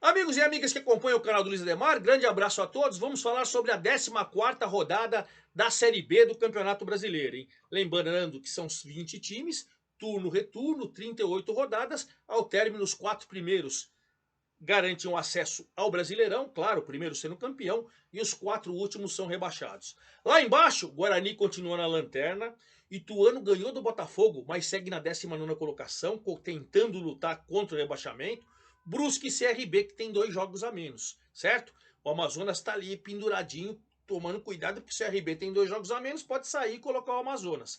Amigos e amigas que acompanham o canal do Luiz Ademar, grande abraço a todos. Vamos falar sobre a 14ª rodada da Série B do Campeonato Brasileiro, hein? Lembrando que são os 20 times, turno-retorno, 38 rodadas, ao término os 4 primeiros garantem o acesso ao Brasileirão, claro, o primeiro sendo campeão, e os 4 últimos são rebaixados. Lá embaixo, Guarani continua na lanterna, Ituano ganhou do Botafogo, mas segue na 19ª colocação, tentando lutar contra o rebaixamento. Brusque e CRB, que tem 2 jogos a menos, certo? O Amazonas está ali penduradinho, tomando cuidado, porque o CRB tem 2 jogos a menos, pode sair e colocar o Amazonas.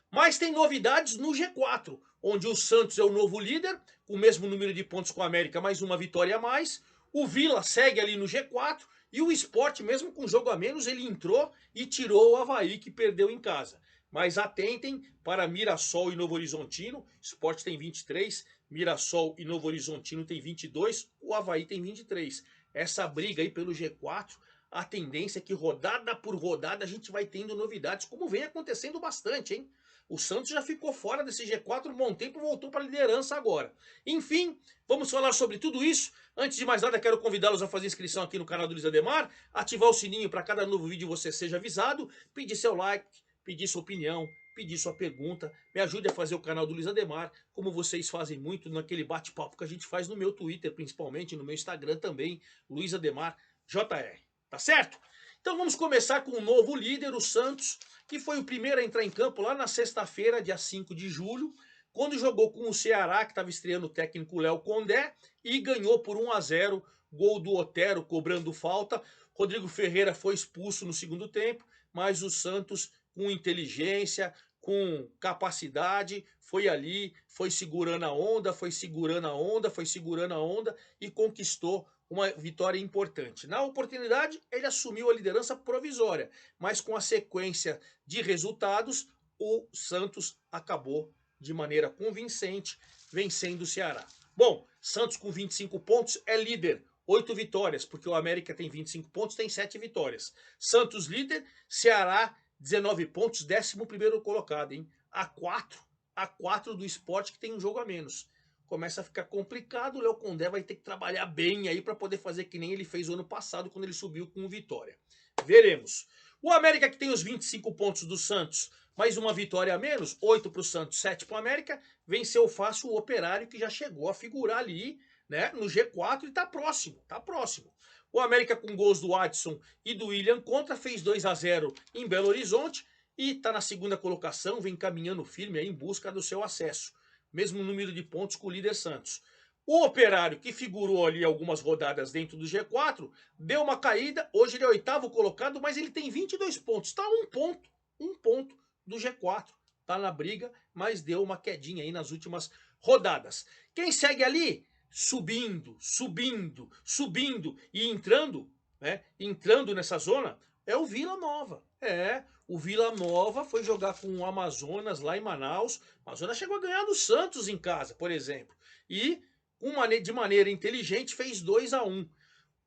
Mas tem novidades no G4, onde o Santos é o novo líder, com o mesmo número de pontos com a América, mais uma vitória a mais. O Vila segue ali no G4 e o Sport, mesmo com jogo a menos, ele entrou e tirou o Avaí, que perdeu em casa. Mas atentem para Mirassol e Novo Horizontino. Sport tem 23, Mirassol e Novo Horizontino tem 22, o Avaí tem 23. Essa briga aí pelo G4, a tendência é que rodada por rodada a gente vai tendo novidades, como vem acontecendo bastante, hein? O Santos já ficou fora desse G4 um bom tempo e voltou para a liderança agora. Enfim, vamos falar sobre tudo isso. Antes de mais nada, quero convidá-los a fazer inscrição aqui no canal do Luiz Ademar, ativar o sininho para cada novo vídeo você seja avisado, pedir seu like, pedir sua opinião, pedir sua pergunta, me ajude a fazer o canal do Luiz Ademar, como vocês fazem muito naquele bate-papo que a gente faz no meu Twitter, principalmente, no meu Instagram também, Luiz Ademar JR. Tá certo? Então vamos começar com o novo líder, o Santos, que foi o primeiro a entrar em campo lá na sexta-feira, dia 5 de julho, quando jogou com o Ceará, que estava estreando o técnico Léo Condé, e ganhou por 1-0, gol do Otero cobrando falta. Rodrigo Ferreira foi expulso no segundo tempo, mas o Santos, com inteligência, com capacidade, foi ali, foi segurando a onda, foi segurando a onda, foi segurando a onda e conquistou uma vitória importante. Na oportunidade, ele assumiu a liderança provisória, mas com a sequência de resultados, o Santos acabou de maneira convincente vencendo o Ceará. Bom, Santos com 25 pontos é líder, 8 vitórias, porque o América tem 25 pontos, tem 7 vitórias. Santos líder, Ceará 19 pontos, 11º colocado, hein? A4 do Sport, que tem um jogo a menos. Começa a ficar complicado, o Léo Condé vai ter que trabalhar bem aí para poder fazer que nem ele fez o ano passado, quando ele subiu com o Vitória. Veremos. O América, que tem os 25 pontos do Santos, mais uma vitória a menos, 8 para o Santos, 7 para o América, venceu fácil o Operário, que já chegou a figurar ali, né, no G4 e está próximo, tá próximo. O América, com gols do Adson e do William Contra, fez 2-0 em Belo Horizonte e está na segunda colocação, vem caminhando firme aí em busca do seu acesso. Mesmo número de pontos com o líder Santos. O Operário, que figurou ali algumas rodadas dentro do G4, deu uma caída. Hoje ele é 8º colocado, mas ele tem 22 pontos. Está um ponto do G4. Está na briga, mas deu uma quedinha aí nas últimas rodadas. Quem segue ali? Subindo, subindo, subindo e entrando, né? Entrando nessa zona, é o Vila Nova. O Vila Nova foi jogar com o Amazonas lá em Manaus. O Amazonas chegou a ganhar do Santos em casa, por exemplo. E de maneira inteligente fez 2-1.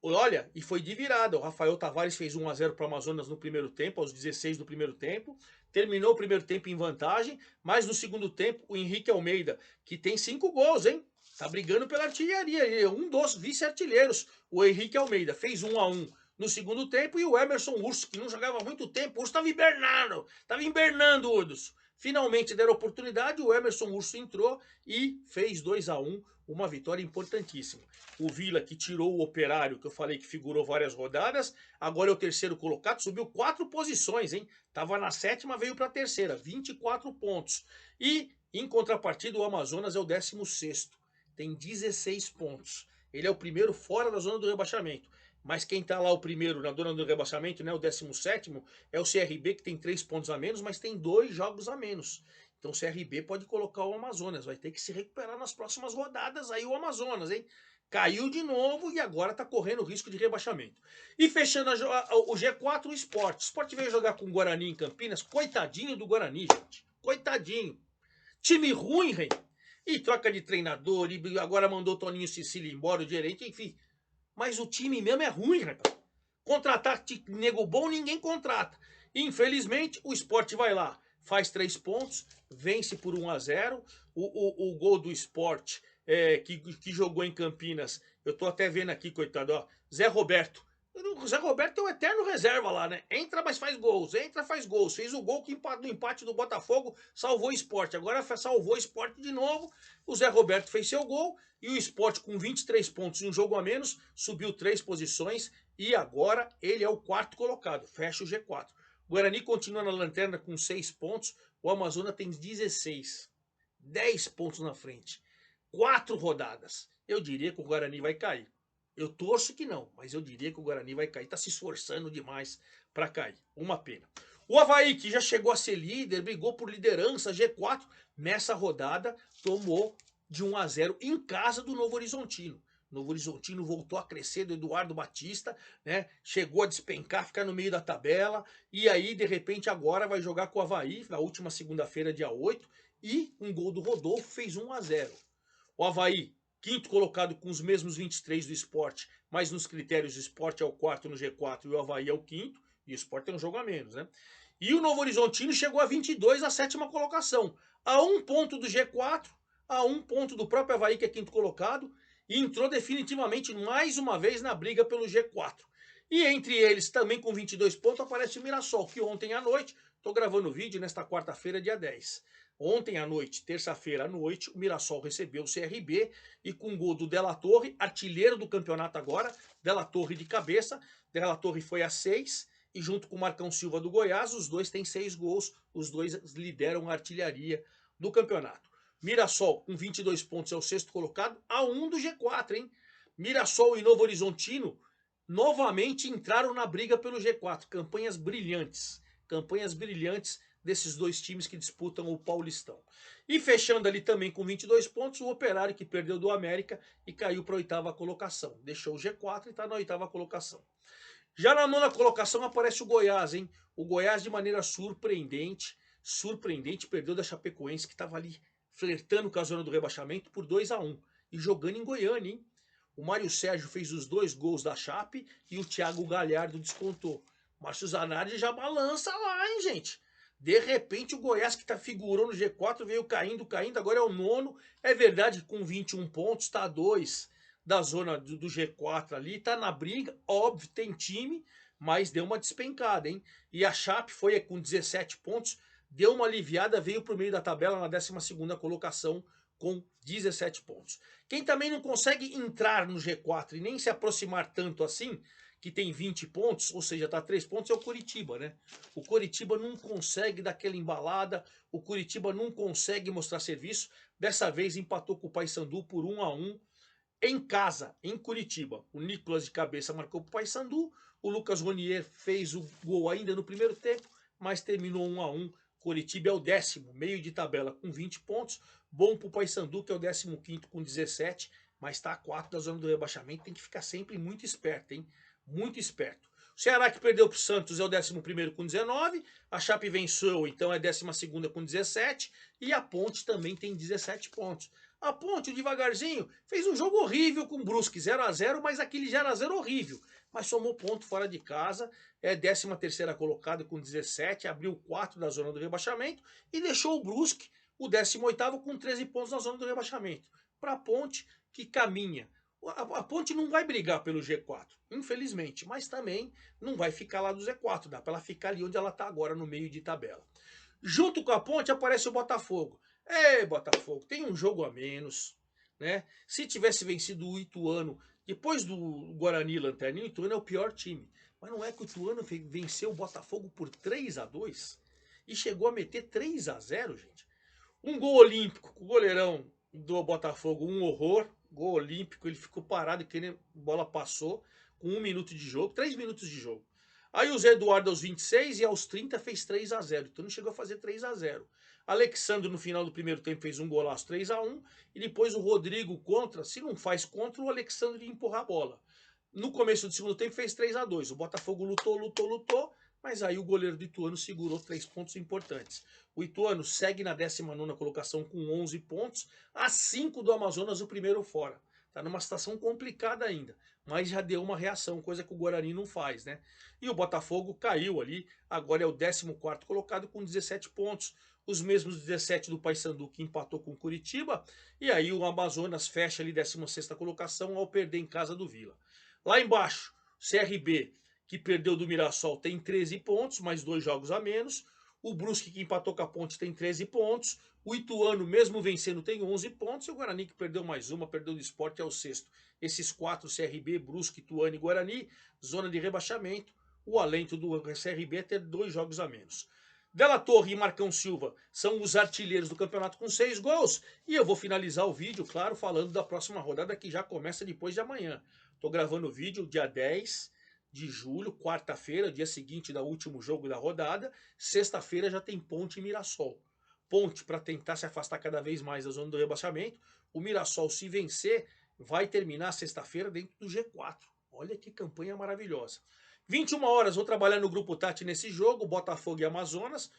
Olha, e foi de virada. O Rafael Tavares fez 1-0 para o Amazonas no primeiro tempo, aos 16 do primeiro tempo. Terminou o primeiro tempo em vantagem, mas no segundo tempo o Henrique Almeida, que tem 5 gols, hein? Tá brigando pela artilharia. Ele é um dos vice-artilheiros. O Henrique Almeida fez 1-1 no segundo tempo e o Emerson Urso, que não jogava há muito tempo, o Urso estava hibernando, Urso. Finalmente deram oportunidade, o Emerson Urso entrou e fez 2-1, uma vitória importantíssima. O Vila, que tirou o Operário, que eu falei que figurou várias rodadas, agora é o terceiro colocado, subiu 4 posições, hein? Tava na 7ª, veio para a terceira, 24 pontos. E, em contrapartida, o Amazonas é o 16º, tem 16 pontos. Ele é o primeiro fora da zona do rebaixamento. Mas quem está lá o primeiro na zona do rebaixamento, né, o 17º, é o CRB, que tem 3 pontos a menos, mas tem 2 jogos a menos. Então o CRB pode colocar o Amazonas, vai ter que se recuperar nas próximas rodadas aí o Amazonas, hein? Caiu de novo e agora está correndo risco de rebaixamento. E fechando o G4, o Sport. O Sport veio jogar com o Guarani em Campinas. Coitadinho do Guarani, gente. Coitadinho. Time ruim, rei. E troca de treinador, e agora mandou o Toninho Cecília embora, o gerente, enfim. Mas o time mesmo é ruim, rapaz. Contratar nego bom, ninguém contrata. Infelizmente, o Sport vai lá, faz 3 pontos, vence por 1-0. O gol do Sport que jogou em Campinas. Eu tô até vendo aqui, coitado, ó. Zé Roberto. O Zé Roberto é o eterno reserva lá, né? Entra, mas faz gols. Entra, faz gols. Fez o gol do empate do Botafogo, salvou o Sport. Agora salvou o Sport de novo. O Zé Roberto fez seu gol. E o Sport, com 23 pontos e um jogo a menos, subiu 3 posições. E agora ele é o quarto colocado. Fecha o G4. O Guarani continua na lanterna com 6 pontos. O Amazonas tem 16. 10 pontos na frente. 4 rodadas. Eu diria que o Guarani vai cair. Eu torço que não, mas eu diria que o Guarani vai cair. Está se esforçando demais para cair. Uma pena. O Avaí, que já chegou a ser líder, brigou por liderança, G4, nessa rodada tomou de 1-0 em casa do Novo Horizontino. Novo Horizontino voltou a crescer do Eduardo Batista, né? Chegou a despencar, ficar no meio da tabela. E aí, de repente, agora vai jogar com o Avaí, na última segunda-feira, dia 8. E um gol do Rodolfo fez 1-0. O Avaí, quinto colocado com os mesmos 23 do Sport, mas nos critérios o Sport é o quarto no G4 e o Avaí é o quinto. E o Sport tem um jogo a menos, né? E o Novo Horizontino chegou a 22, a sétima colocação. A 1 ponto do G4, a 1 ponto do próprio Avaí, que é quinto colocado, e entrou definitivamente mais uma vez na briga pelo G4. E entre eles, também com 22 pontos, aparece o Mirassol, que ontem à noite, estou gravando o vídeo nesta quarta-feira, dia 10. Ontem à noite, terça-feira à noite, o Mirassol recebeu o CRB e com gol do Della Torre, artilheiro do campeonato agora, Della Torre de cabeça, Della Torre foi a 6 e junto com o Marcão Silva do Goiás, os dois têm 6 gols, os dois lideram a artilharia do campeonato. Mirassol com 22 pontos é o sexto colocado, a 1 do G4, hein? Mirassol e Novo Horizontino novamente entraram na briga pelo G4, campanhas brilhantes desses dois times que disputam o Paulistão. E fechando ali também com 22 pontos, o Operário, que perdeu do América e caiu para a 8ª colocação. Deixou o G4 e está na 8ª colocação. Já na 9ª colocação aparece o Goiás, hein? O Goiás, de maneira surpreendente, perdeu da Chapecoense, que estava ali flertando com a zona do rebaixamento por 2-1. E jogando em Goiânia, hein? O Mário Sérgio fez os 2 gols da Chape e o Thiago Galhardo descontou. Márcio Zanardi já balança lá, hein, gente? De repente o Goiás, que figurou no G4, veio caindo, agora é o 9º. É verdade que com 21 pontos está a 2 da zona do G4 ali, está na briga, óbvio, tem time, mas deu uma despencada, hein? E a Chape foi com 17 pontos, deu uma aliviada, veio para o meio da tabela na 12ª colocação com 17 pontos. Quem também não consegue entrar no G4 e nem se aproximar tanto assim, que tem 20 pontos, ou seja, está a 3 pontos, é o Coritiba, né? O Coritiba não consegue dar aquela embalada, o Coritiba não consegue mostrar serviço. Dessa vez empatou com o Paysandu por 1-1 em casa, em Curitiba. O Nicolas de cabeça marcou para o Paysandu, o Lucas Ronier fez o gol ainda no primeiro tempo, mas terminou 1-1. Coritiba é o 10º, meio de tabela com 20 pontos. Bom para o Paysandu, que é o 15º com 17, mas está a 4 da zona do rebaixamento. Tem que ficar sempre muito esperto, hein? Muito esperto. O Ceará, que perdeu para o Santos, é o 11º com 19. A Chape venceu, então é 12ª com 17. E a Ponte também tem 17 pontos. A Ponte, devagarzinho, fez um jogo horrível com o Brusque, 0-0, mas aquele 0-0 horrível. Mas somou ponto fora de casa, é 13ª colocado com 17, abriu 4 da zona do rebaixamento e deixou o Brusque, o 18º, com 13 pontos na zona do rebaixamento. Para a Ponte, que caminha. A Ponte não vai brigar pelo G4, infelizmente, mas também não vai ficar lá do Z4, dá para ela ficar ali onde ela está agora, no meio de tabela. Junto com a Ponte aparece o Botafogo. Botafogo, tem um jogo a menos, né? Se tivesse vencido o Ituano, depois do Guarani Lanterna, o Ituano é o pior time. Mas não é que o Ituano venceu o Botafogo por 3-2 e chegou a meter 3-0, gente. Um gol olímpico, com o goleirão do Botafogo, um horror. Gol olímpico, ele ficou parado, que a bola passou, com 1 minuto de jogo, 3 minutos de jogo. Aí o Zé Eduardo aos 26 e aos 30 fez 3-0. Então não chegou a fazer 3-0. Alexandre no final do primeiro tempo fez um golaço 3-1. E depois o Rodrigo contra. Se não faz contra, o Alexandre empurrar a bola. No começo do segundo tempo fez 3-2. O Botafogo lutou. Mas aí o goleiro do Ituano segurou 3 pontos importantes. O Ituano segue na 19ª colocação com 11 pontos. A 5 do Amazonas, o primeiro fora. Está numa situação complicada ainda, mas já deu uma reação, coisa que o Guarani não faz, né? E o Botafogo caiu ali, agora é o 14º colocado com 17 pontos. os mesmos 17 do Paysandu, que empatou com o Curitiba, e aí o Amazonas fecha ali 16ª colocação ao perder em casa do Vila. Lá embaixo, CRB, que perdeu do Mirassol, tem 13 pontos, mais 2 jogos a menos. O Brusque, que empatou com a Ponte, tem 13 pontos. O Ituano, mesmo vencendo, tem 11 pontos. E o Guarani, que perdeu mais uma, perdeu do Sport, é o sexto. Esses 4, CRB, Brusque, Ituano e Guarani, zona de rebaixamento. O alento do CRB é ter 2 jogos a menos. Della Torre e Marcão Silva são os artilheiros do campeonato com 6 gols. E eu vou finalizar o vídeo, claro, falando da próxima rodada, que já começa depois de amanhã. Estou gravando o vídeo dia 10 de julho, quarta-feira, dia seguinte do último jogo da rodada. Sexta-feira já tem Ponte e Mirassol. Ponte para tentar se afastar cada vez mais da zona do rebaixamento. O Mirassol, se vencer, vai terminar sexta-feira dentro do G4. Olha que campanha maravilhosa. 21 horas, vou trabalhar no Grupo Tati nesse jogo, Botafogo e Amazonas.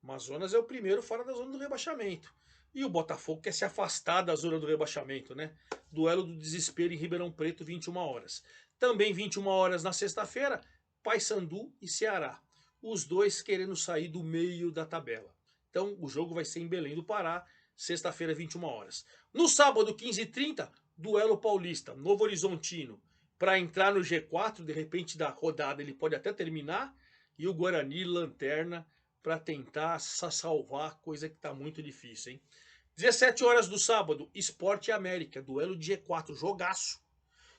Amazonas é o primeiro fora da zona do rebaixamento. E o Botafogo quer se afastar da zona do rebaixamento, né? Duelo do desespero em Ribeirão Preto, 21 horas. Também 21 horas na sexta-feira, Paysandu e Ceará. Os dois querendo sair do meio da tabela. Então o jogo vai ser em Belém do Pará, sexta-feira, 21 horas. No sábado, 15h30, duelo paulista, Novo Horizontino. Para entrar no G4, de repente da rodada ele pode até terminar. E o Guarani, lanterna, para tentar salvar, coisa que está muito difícil, hein? 17 horas do sábado, Sport e América, duelo de G4, jogaço.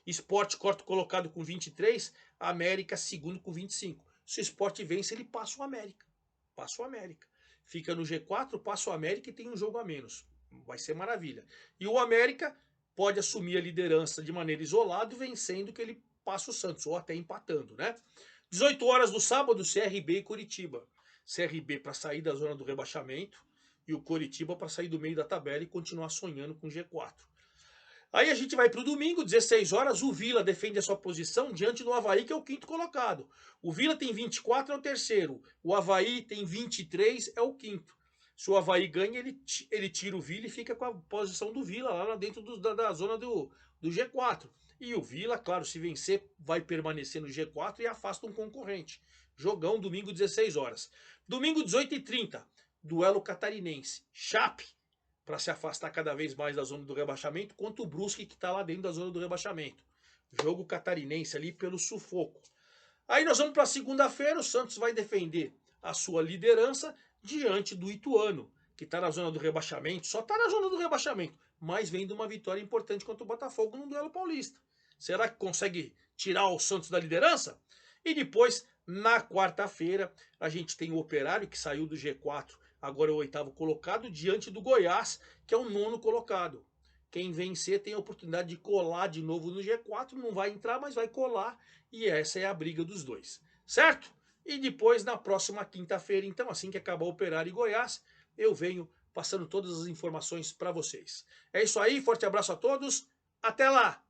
Sport quarto colocado com 23, América segundo com 25. Se o Sport vence, ele passa o América. Passa o América. Fica no G4, passa o América e tem um jogo a menos. Vai ser maravilha. E o América pode assumir a liderança de maneira isolada, vencendo que ele passa o Santos, ou até empatando, né? 18 horas do sábado, CRB e Curitiba. CRB para sair da zona do rebaixamento e o Curitiba para sair do meio da tabela e continuar sonhando com G4. Aí a gente vai para o domingo, 16 horas, o Vila defende a sua posição diante do Avaí, que é o quinto colocado. O Vila tem 24, é o terceiro. O Avaí tem 23, é o quinto. Se o Avaí ganha, ele tira o Vila e fica com a posição do Vila lá dentro da zona do G4. E o Vila, claro, se vencer, vai permanecer no G4 e afasta um concorrente. Jogão, domingo, 16 horas. Domingo, 18h30, duelo catarinense. Chape, para se afastar cada vez mais da zona do rebaixamento, quanto o Brusque, que está lá dentro da zona do rebaixamento. Jogo catarinense ali pelo sufoco. Aí nós vamos para segunda-feira, o Santos vai defender a sua liderança diante do Ituano, que está na zona do rebaixamento, só está na zona do rebaixamento, mas vem de uma vitória importante contra o Botafogo no duelo paulista. Será que consegue tirar o Santos da liderança? E depois, na quarta-feira, a gente tem o Operário, que saiu do G4, agora é o 8º colocado, diante do Goiás, que é o 9º colocado. Quem vencer tem a oportunidade de colar de novo no G4, não vai entrar, mas vai colar, e essa é a briga dos dois, certo? E depois, na próxima quinta-feira, então, assim que acabar o Operário e Goiás, eu venho passando todas as informações para vocês. É isso aí, forte abraço a todos, até lá!